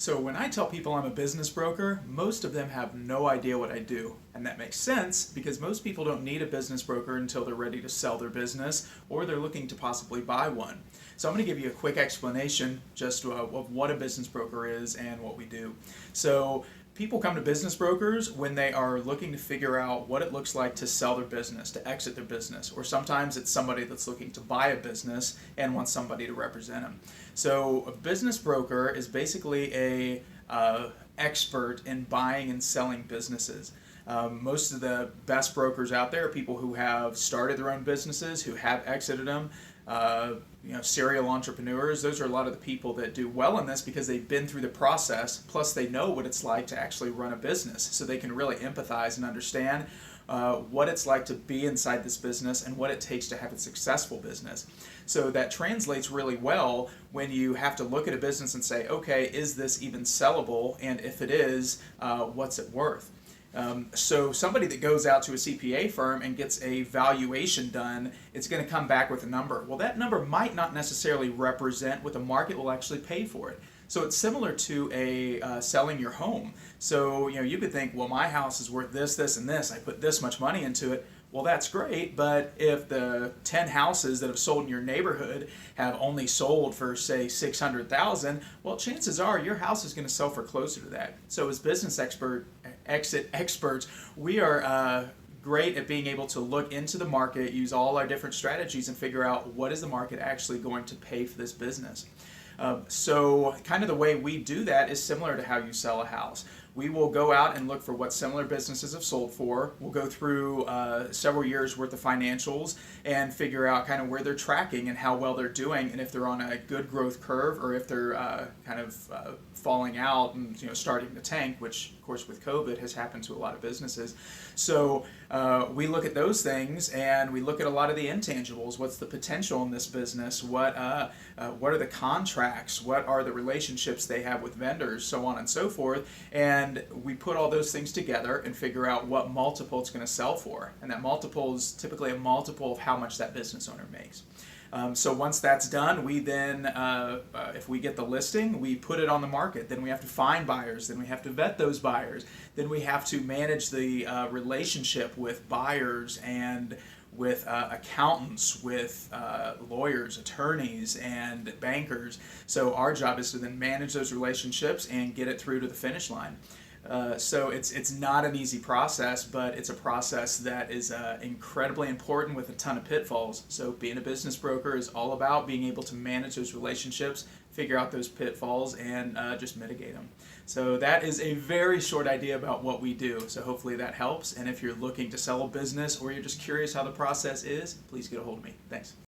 So when I tell people I'm a business broker, most of them have no idea what I do. And that makes sense because most people don't need a business broker until they're ready to sell their business or they're looking to possibly buy one. So I'm going to give you a quick explanation just of what a business broker is and what we do. So people come to business brokers when they are looking to figure out what it looks like to sell their business, to exit their business, or sometimes it's somebody that's looking to buy a business and wants somebody to represent them. So a business broker is basically a expert in buying and selling businesses. Most of the best brokers out there are people who have started their own businesses, who have exited them. Serial entrepreneurs, those are a lot of the people that do well in this because they've been through the process, plus they know what it's like to actually run a business, so they can really empathize and understand what it's like to be inside this business and what it takes to have a successful business. So that translates really well when you have to look at a business and say, okay, is this even sellable? And if it is, what's it worth? So somebody that goes out to a CPA firm and gets a valuation done, it's going to come back with a number. Well, that number might not necessarily represent what the market will actually pay for it. So it's similar to selling your home. So you could think, well, my house is worth this, this, and this. I put this much money into it. Well, that's great, but if the 10 houses that have sold in your neighborhood have only sold for, say, $600,000, well, chances are your house is going to sell for closer to that. So as business exit experts, we are great at being able to look into the market, use all our different strategies, and figure out what is the market actually going to pay for this business. So kind of the way we do that is similar to how you sell a house. We will go out and look for what similar businesses have sold for. We'll go through several years worth of financials and figure out kind of where they're tracking and how well they're doing, and if they're on a good growth curve or if they're kind of falling out and starting to tank, which of course with COVID has happened to a lot of businesses. So we look at those things and we look at a lot of the intangibles. What's the potential in this business? What are the contracts? What are the relationships they have with vendors? So on and so forth. And we put all those things together and figure out what multiple it's going to sell for. And that multiple is typically a multiple of how much that business owner makes. So once that's done, we then, if we get the listing, we put it on the market. Then we have to find buyers. Then we have to vet those buyers. Then we have to manage the relationship with buyers and with accountants, with lawyers, attorneys, and bankers. So our job is to then manage those relationships and get it through to the finish line. So it's not an easy process, but it's a process that is incredibly important with a ton of pitfalls. So being a business broker is all about being able to manage those relationships, figure out those pitfalls, and just mitigate them. So that is a very short idea about what we do. So hopefully that helps. And if you're looking to sell a business or you're just curious how the process is, please get a hold of me. Thanks.